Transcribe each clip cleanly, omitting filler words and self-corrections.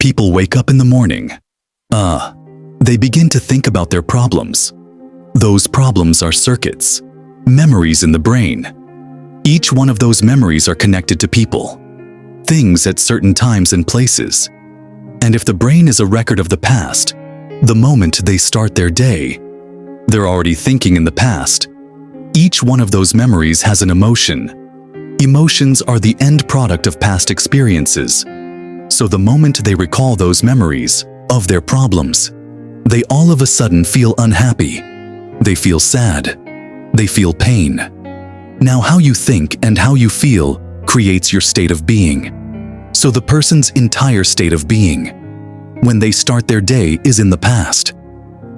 people wake up in the morning, they begin to think about their problems. Those problems are circuits, memories in the brain. Each one of those memories are connected to people, things at certain times and places. And if the brain is a record of the past, the moment they start their day, they're already thinking in the past. Each one of those memories has an emotion. Emotions are the end product of past experiences. So the moment they recall those memories of their problems, they all of a sudden feel unhappy. They feel sad. They feel pain. Now, how you think and how you feel creates your state of being. So the person's entire state of being, when they start their day, is in the past.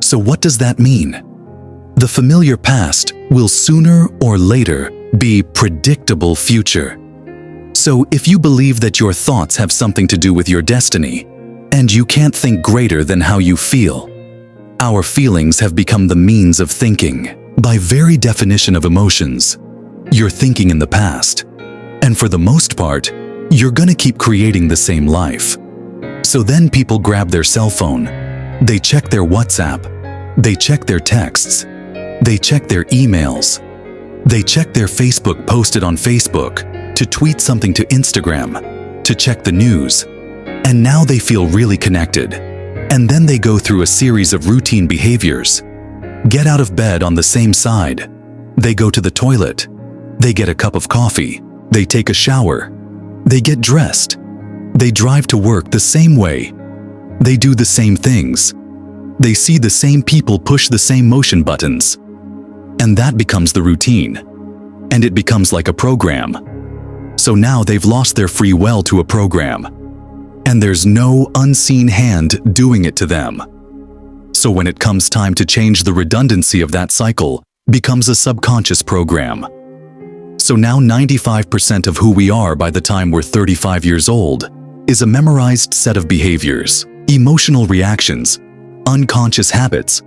So what does that mean? The familiar past will sooner or later be predictable future. So if you believe that your thoughts have something to do with your destiny, and you can't think greater than how you feel, our feelings have become the means of thinking. By very definition of emotions, you're thinking in the past. And for the most part, you're gonna keep creating the same life. So then people grab their cell phone, they check their WhatsApp, they check their texts, they check their emails, they check their Facebook posted on Facebook, to tweet something to Instagram, to check the news, and now they feel really connected. And then they go through a series of routine behaviors. Get out of bed on the same side. They go to the toilet. They get a cup of coffee. They take a shower. They get dressed. They drive to work the same way. They do the same things. They see the same people push the same motion buttons. And that becomes the routine. And it becomes like a program. So now they've lost their free will to a program. And there's no unseen hand doing it to them. So when it comes time to change, the redundancy of that cycle becomes a subconscious program. So now 95% of who we are by the time we're 35 years old is a memorized set of behaviors, emotional reactions, unconscious habits,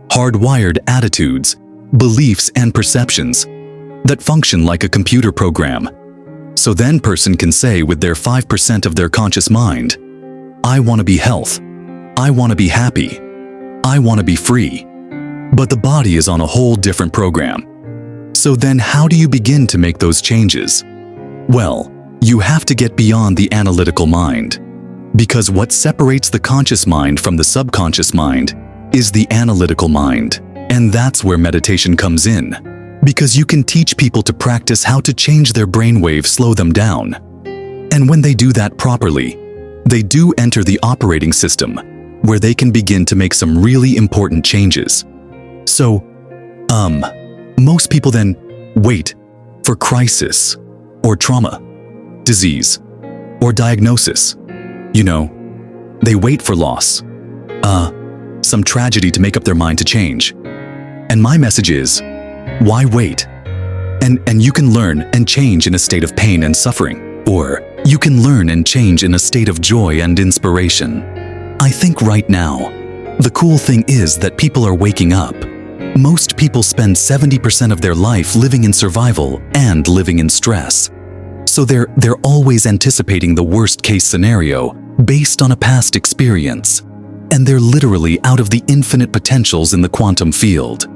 hardwired attitudes, beliefs and perceptions that function like a computer program. So then person can say with their 5% of their conscious mind, I want to be health, I want to be happy, I want to be free. But the body is on a whole different program. So then how do you begin to make those changes? Well, you have to get beyond the analytical mind. Because what separates the conscious mind from the subconscious mind is the analytical mind. And that's where meditation comes in. Because you can teach people to practice how to change their brainwaves, slow them down. And when they do that properly, they do enter the operating system, where they can begin to make some really important changes. So, most people then wait for crisis, or trauma, disease, or diagnosis. You know, they wait for loss, some tragedy to make up their mind to change. And my message is, why wait? And you can learn and change in a state of pain and suffering, or you can learn and change in a state of joy and inspiration. I think right now, the cool thing is that people are waking up. Most people spend 70% of their life living in survival and living in stress. So they're always anticipating the worst case scenario based on a past experience. And they're literally out of the infinite potentials in the quantum field.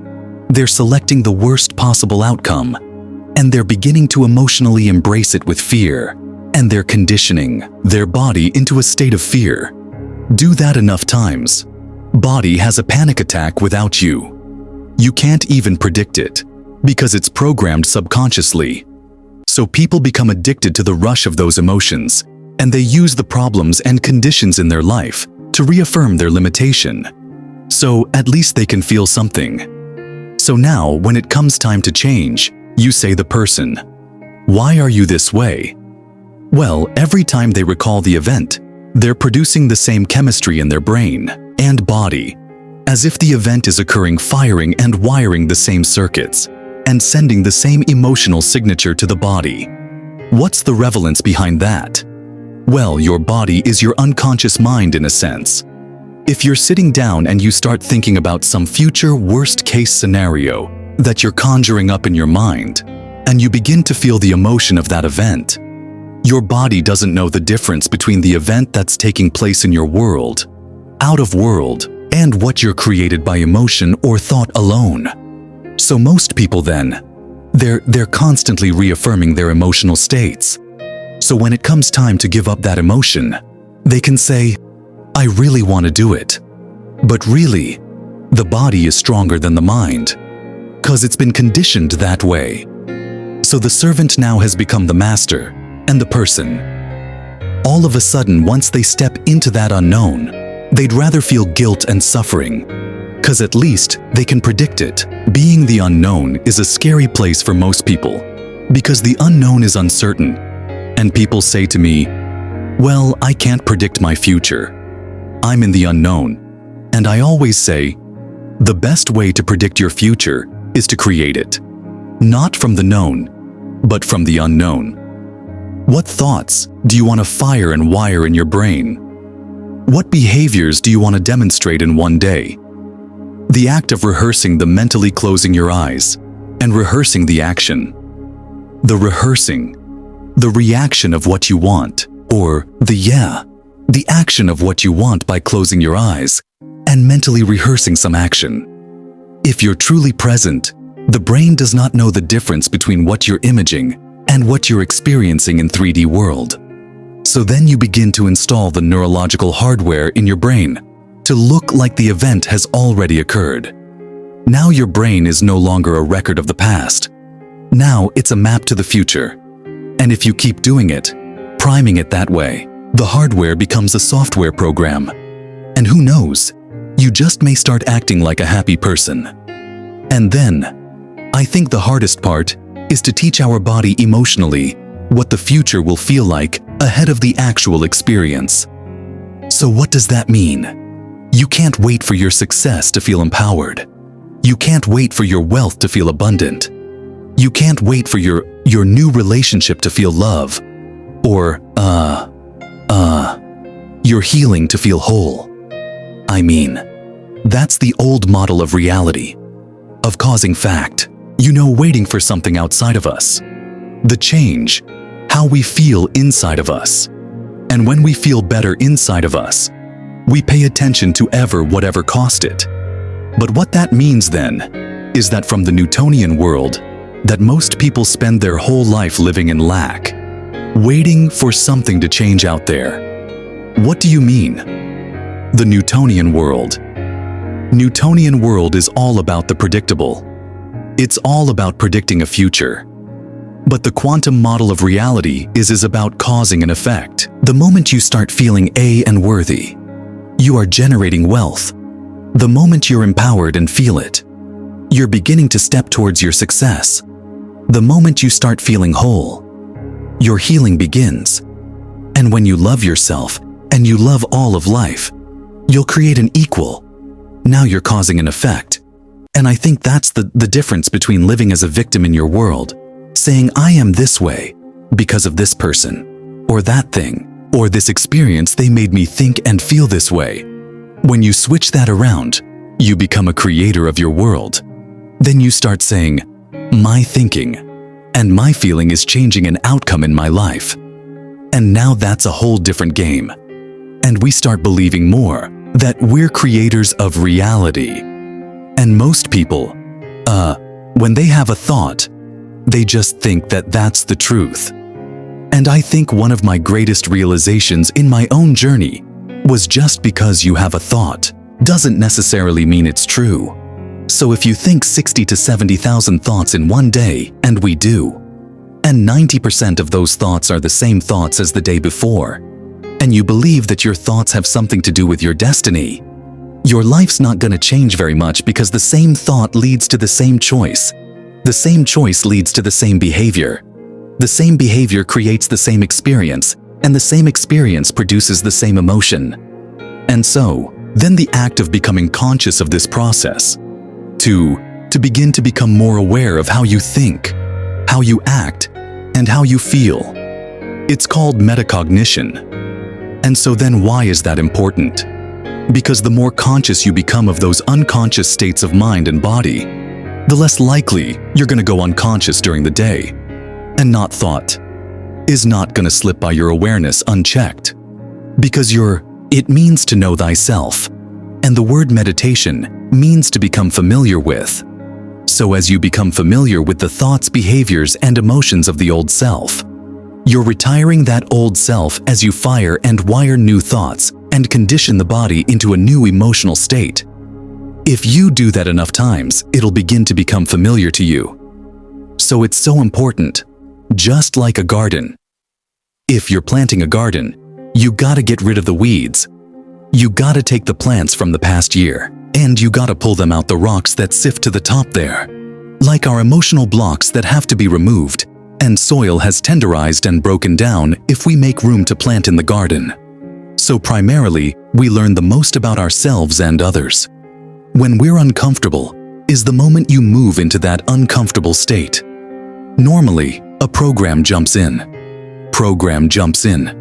They're selecting the worst possible outcome, and they're beginning to emotionally embrace it with fear, and they're conditioning their body into a state of fear. Do that enough times, body has a panic attack without you. You can't even predict it, because it's programmed subconsciously. So people become addicted to the rush of those emotions, and they use the problems and conditions in their life to reaffirm their limitation. So at least they can feel something. So now, when it comes time to change, you say the person, why are you this way? Well, every time they recall the event, they're producing the same chemistry in their brain and body, as if the event is occurring, firing and wiring the same circuits, and sending the same emotional signature to the body. What's the relevance behind that? Well, your body is your unconscious mind in a sense. If you're sitting down and you start thinking about some future worst-case scenario that you're conjuring up in your mind, and you begin to feel the emotion of that event, Your body doesn't know the difference between the event that's taking place in your world, out of world, and what you're created by emotion or thought alone. So most people then, they're constantly reaffirming their emotional states. So when it comes time to give up that emotion, they can say, I really want to do it. But really, the body is stronger than the mind, 'cause it's been conditioned that way. So the servant now has become the master and the person. All of a sudden, once they step into that unknown, they'd rather feel guilt and suffering, 'cause at least they can predict it. Being the unknown is a scary place for most people, because the unknown is uncertain. And people say to me, well, I can't predict my future. I'm in the unknown. And I always say, the best way to predict your future is to create it. Not from the known, but from the unknown. What thoughts do you want to fire and wire in your brain? What behaviors do you want to demonstrate in one day? The act of rehearsing the mentally closing your eyes and rehearsing the action. The rehearsing, the reaction of what you want, or the action of what you want by closing your eyes and mentally rehearsing some action. If you're truly present, the brain does not know the difference between what you're imaging and what you're experiencing in 3D world. So then you begin to install the neurological hardware in your brain to look like the event has already occurred. Now your brain is no longer a record of the past. Now it's a map to the future. And if you keep doing it, priming it that way, the hardware becomes a software program. And who knows, you just may start acting like a happy person. And then, I think the hardest part is to teach our body emotionally what the future will feel like ahead of the actual experience. So what does that mean? You can't wait for your success to feel empowered. You can't wait for your wealth to feel abundant. You can't wait for your new relationship to feel love. Or, your healing to feel whole. I mean, that's the old model of reality, of causing fact. Waiting for something outside of us. The change, how we feel inside of us. And when we feel better inside of us, we pay attention to whatever cost it. But what that means then is that from the Newtonian world, that most people spend their whole life living in lack, waiting for something to change out there. What do you mean? The Newtonian world. Newtonian world is all about the predictable. It's all about predicting a future. But the quantum model of reality is about causing an effect. The moment you start feeling and worthy, you are generating wealth. The moment you're empowered and feel it, you're beginning to step towards your success. The moment you start feeling whole, your healing begins. And when you love yourself and you love all of life, you'll create an equal. Now you're causing an effect. And I think that's the difference between living as a victim in your world, saying I am this way because of this person, or that thing, or this experience they made me think and feel this way. When you switch that around, you become a creator of your world. Then you start saying, my thinking and my feeling is changing an outcome in my life. And now that's a whole different game. And we start believing more that we're creators of reality. And most people, when they have a thought, they just think that that's the truth. And I think one of my greatest realizations in my own journey was just because you have a thought doesn't necessarily mean it's true. So if you think 60 to 70,000 thoughts in one day, and we do, and 90% of those thoughts are the same thoughts as the day before, and you believe that your thoughts have something to do with your destiny, your life's not going to change very much because the same thought leads to the same choice. The same choice leads to the same behavior. The same behavior creates the same experience, and the same experience produces the same emotion. And so, then the act of becoming conscious of this process, to begin to become more aware of how you think, how you act, and how you feel. It's called metacognition. And so then why is that important? Because the more conscious you become of those unconscious states of mind and body, the less likely you're going to go unconscious during the day and not thought. is not going to slip by your awareness unchecked. Because it means to know thyself, and the word meditation means to become familiar with. So as you become familiar with the thoughts, behaviors, and emotions of the old self, you're retiring that old self as you fire and wire new thoughts and condition the body into a new emotional state. If you do that enough times, it'll begin to become familiar to you. So it's so important, just like a garden. If you're planting a garden, you gotta get rid of the weeds. You gotta take the plants from the past year, and you gotta pull them out the rocks that sift to the top there. Like our emotional blocks that have to be removed, and soil has tenderized and broken down if we make room to plant in the garden. So primarily, we learn the most about ourselves and others. When we're uncomfortable is the moment you move into that uncomfortable state. Normally, a program jumps in. Program jumps in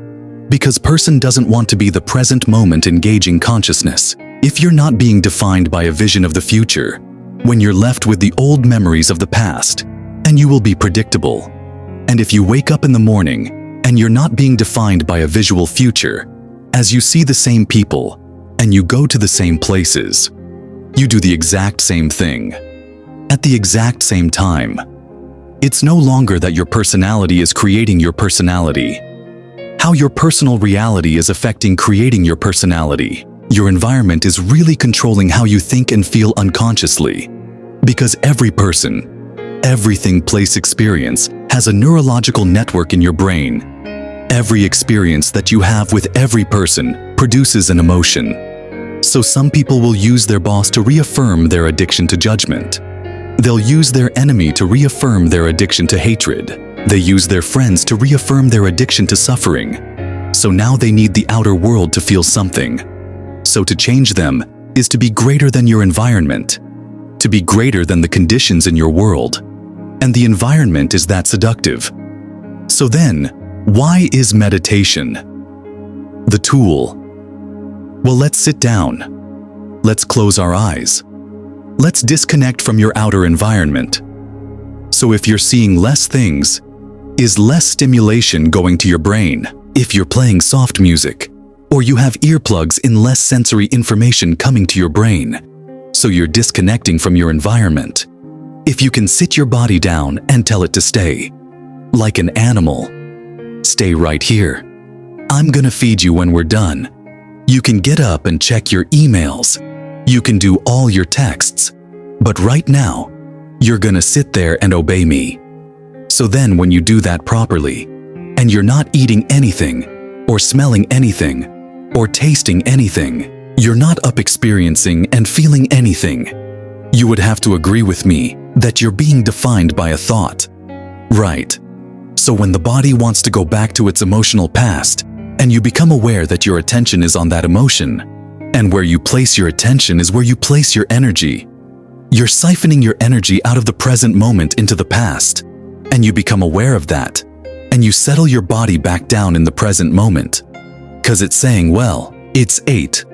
because person doesn't want to be the present moment engaging consciousness. If you're not being defined by a vision of the future, when you're left with the old memories of the past, and you will be predictable. And if you wake up in the morning and you're not being defined by a visual future, as you see the same people and you go to the same places, you do the exact same thing at the exact same time. It's no longer that your personality is creating your personality. How your personal reality is affecting creating your personality. Your environment is really controlling how you think and feel unconsciously. Because every person, everything, place, experience has a neurological network in your brain. Every experience that you have with every person produces an emotion. So some people will use their boss to reaffirm their addiction to judgment. They'll use their enemy to reaffirm their addiction to hatred. They use their friends to reaffirm their addiction to suffering. So now they need the outer world to feel something. So to change them is to be greater than your environment, to be greater than the conditions in your world. And the environment is that seductive. So then, why is meditation the tool? Well, let's sit down. Let's close our eyes. Let's disconnect from your outer environment. So if you're seeing less things, is less stimulation going to your brain? If you're playing soft music, or you have earplugs in less sensory information coming to your brain, so you're disconnecting from your environment. If you can sit your body down and tell it to stay, like an animal, stay right here. I'm gonna feed you when we're done. You can get up and check your emails. You can do all your texts. But right now, you're gonna sit there and obey me. So then when you do that properly, and you're not eating anything, or smelling anything, or tasting anything, you're not up experiencing and feeling anything, you would have to agree with me that you're being defined by a thought. Right. So when the body wants to go back to its emotional past, and you become aware that your attention is on that emotion, and where you place your attention is where you place your energy. You're siphoning your energy out of the present moment into the past, and you become aware of that, and you settle your body back down in the present moment. 'Cause it's saying, well, it's 8.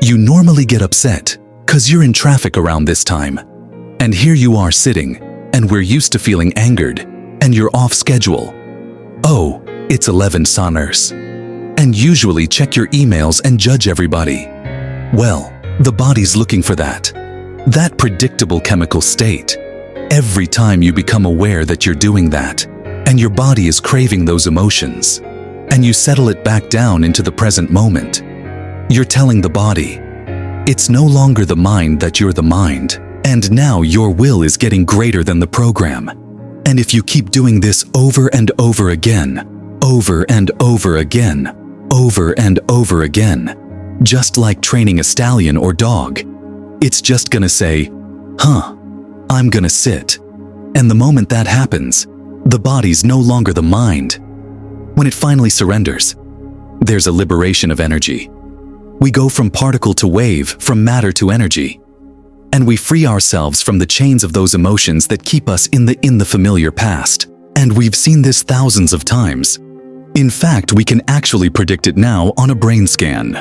You normally get upset 'cause you're in traffic around this time, and here you are sitting, and we're used to feeling angered, and you're off schedule. Oh, it's 11 soners. And usually check your emails and judge everybody. Well, the body's looking for that predictable chemical state. Every time you become aware that you're doing that, and your body is craving those emotions, and you settle it back down into the present moment, you're telling the body, it's no longer the mind that you're the mind, and now your will is getting greater than the program. And if you keep doing this over and over again, over and over again, over and over again, just like training a stallion or dog, it's just gonna say, I'm gonna sit. And the moment that happens, the body's no longer the mind. When it finally surrenders, there's a liberation of energy. We go from particle to wave, from matter to energy. And we free ourselves from the chains of those emotions that keep us in the familiar past. And we've seen this thousands of times. In fact, we can actually predict it now on a brain scan.